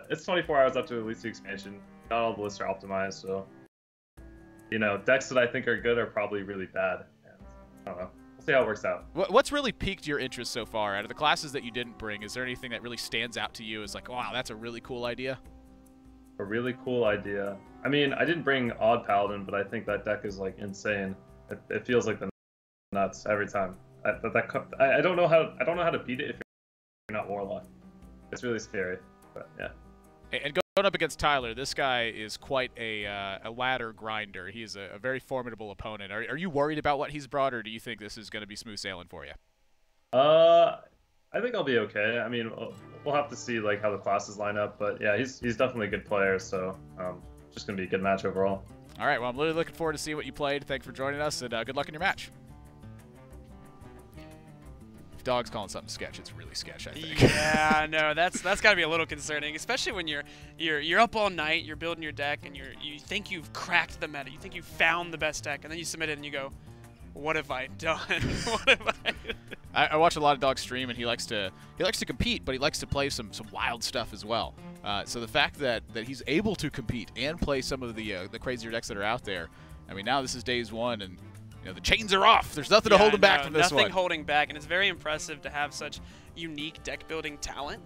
it's 24 hours after the release of the expansion. Not all the lists are optimized, so you know, decks that I think are good are probably really bad. And I don't know. We'll see how it works out. What's really piqued your interest so far? Out of the classes that you didn't bring, is there anything that really stands out to you as like, wow, that's a really cool idea? A really cool idea. I mean, I didn't bring Odd Paladin, but I think that deck is like insane. It feels like the nuts every time. I don't know how to beat it if you're not Warlock. It's really scary, but yeah. And going up against Tyler, this guy is quite a ladder grinder. He's a very formidable opponent. Are you worried about what he's brought, or do you think this is going to be smooth sailing for you? I think I'll be okay. I mean, we'll have to see like how the classes line up, but yeah, he's definitely a good player. So just gonna be a good match overall. All right. Well, I'm really looking forward to seeing what you played. Thanks for joining us, and good luck in your match. Dog's calling something sketch. It's really sketch, I think. Yeah, no, that's got to be a little concerning, especially when you're up all night, you're building your deck, and you think you've cracked the meta, you think you've found the best deck, and then you submit it and you go, what have I done? What have I watch a lot of Dog stream, and he likes to compete, but he likes to play some wild stuff as well. So the fact that he's able to compete and play some of the crazier decks that are out there, I mean, now this is days one, and you know, the chains are off. There's nothing to hold him back from this one. Nothing holding back, and it's very impressive to have such unique deck-building talent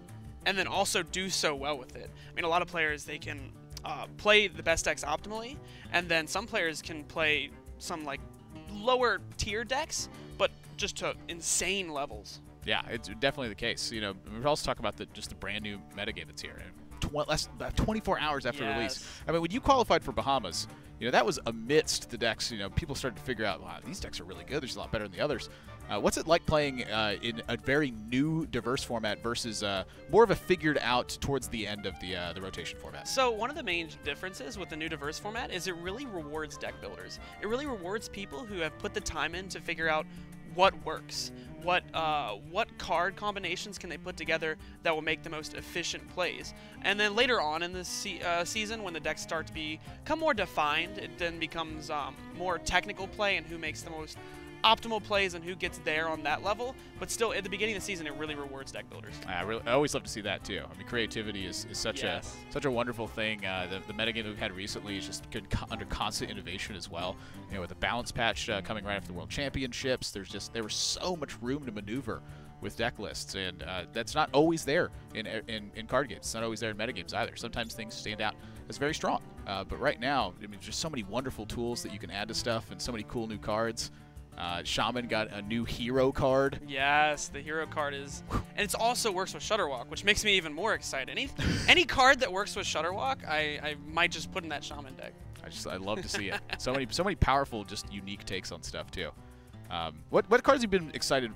and then also do so well with it. I mean, a lot of players, they can play the best decks optimally, and then some players can play some, like, lower-tier decks, but just to insane levels. Yeah, it's definitely the case. You know, we're also talking about just the brand-new metagame that's here. Less than 24 hours after release. I mean, when you qualified for Bahamas, you know, that was amidst the decks. You know, people started to figure out, wow, these decks are really good. There's a lot better than the others. What's it like playing in a very new, diverse format versus more of a figured out towards the end of the rotation format? So one of the main differences with the new diverse format is it really rewards deck builders. It really rewards people who have put the time in to figure out what works. What card combinations can they put together that will make the most efficient plays? And then later on in this season, when the decks start to become more defined, it then becomes more technical play and who makes the most optimal plays and who gets there on that level. But still, at the beginning of the season, it really rewards deck builders. I always love to see that too. I mean, creativity is such a wonderful thing. The metagame that we've had recently is just under constant innovation as well. You know, with the balance patch coming right after the World Championships, there was so much room to maneuver with deck lists, and that's not always there in card games. It's not always there in metagames either. Sometimes things stand out as very strong, but right now, I mean, there's just so many wonderful tools that you can add to stuff, and so many cool new cards. Shaman got a new hero card. Yes, the hero card is, and it also works with Shutterwalk, which makes me even more excited. Any card that works with Shutterwalk, I might just put in that Shaman deck. I love to see it. So many powerful, just unique takes on stuff too. What cards have you been excited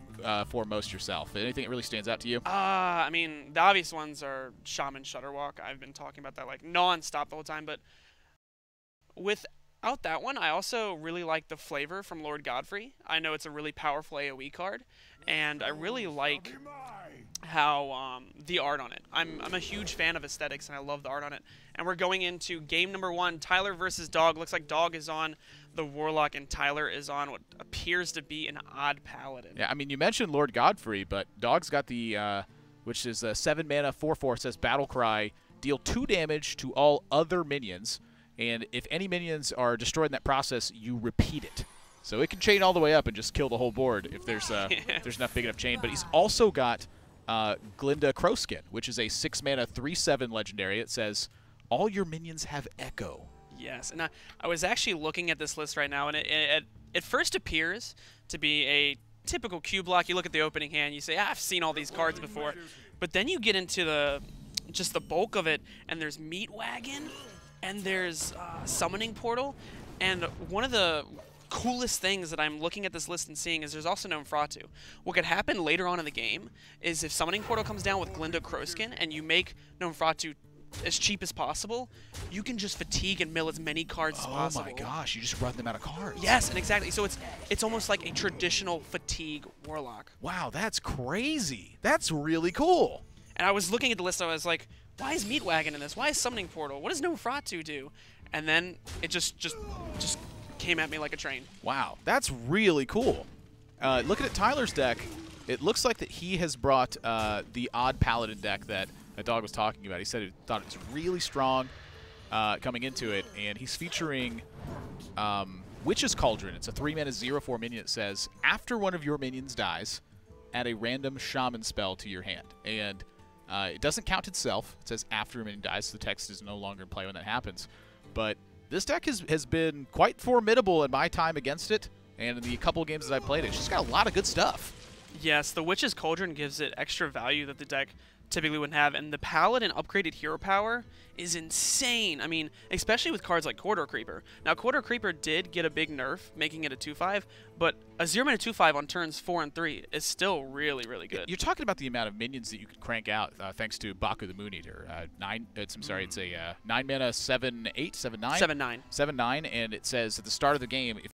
for most yourself? Anything that really stands out to you? I mean, the obvious ones are Shaman, Shutterwalk. I've been talking about that like non-stop the whole time, but without that one, I also really like the flavor from Lord Godfrey. I know it's a really powerful AoE card, and I really like how the art on it. I'm a huge fan of aesthetics, and I love the art on it. And we're going into game number 1, Tyler versus Dog. Looks like Dog is on the Warlock, and Tyler is on what appears to be an Odd Paladin. Yeah, I mean, you mentioned Lord Godfrey, but Dog's got the, which is 7 mana, 4/4, says Battle Cry, deal 2 damage to all other minions. And if any minions are destroyed in that process, you repeat it. So it can chain all the way up and just kill the whole board if there's there's enough big enough chain. But he's also got Glinda Crowskin, which is a 6 mana 3/7 legendary. It says all your minions have Echo. Yes, and I was actually looking at this list right now, and it first appears to be a typical Q block. You look at the opening hand, you say, I've seen all these cards before. But then you get into just the bulk of it, and there's Meat Wagon, and there's Summoning Portal, and one of the coolest things that I'm looking at this list and seeing is there's also Nomfratu. What could happen later on in the game is if Summoning Portal comes down with Glinda Crowskin and you make Nomfratu as cheap as possible, you can just fatigue and mill as many cards as possible. Oh my gosh, you just run them out of cards. Yes, and exactly. So it's almost like a traditional fatigue Warlock. Wow, that's crazy. That's really cool. And I was looking at the list, I was like, why is Meat Wagon in this? Why is Summoning Portal? What does Nomfratu do? And then it just came at me like a train. Wow, that's really cool. Looking at Tyler's deck, it looks like that he has brought the Odd Paladin deck that that Dog was talking about. He said he thought it was really strong coming into it, and he's featuring Witch's Cauldron. It's a 3-mana 0/4 minion. It says, after one of your minions dies, add a random shaman spell to your hand. And it doesn't count itself. It says after a minion dies, so the text is no longer in play when that happens. But this deck has been quite formidable in my time against it, and in the couple of games that I played it. It's just got a lot of good stuff. Yes, the Witch's Cauldron gives it extra value that the deck typically wouldn't have, and the Paladin upgraded hero power is insane. I mean, especially with cards like Corridor Creeper. Now, Corridor Creeper did get a big nerf, making it a 2/5, but a 0-mana 2/5 on turns 4 and 3 is still really, really good. You're talking about the amount of minions that you can crank out thanks to Baku the Moon Eater. It's a 9-mana 7/8, 7/9? 7/9. 7/9, and it says at the start of the game, if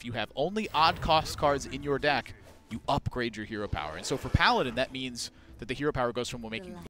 you have only odd cost cards in your deck, you upgrade your hero power. And so for Paladin, that means that the hero power goes from making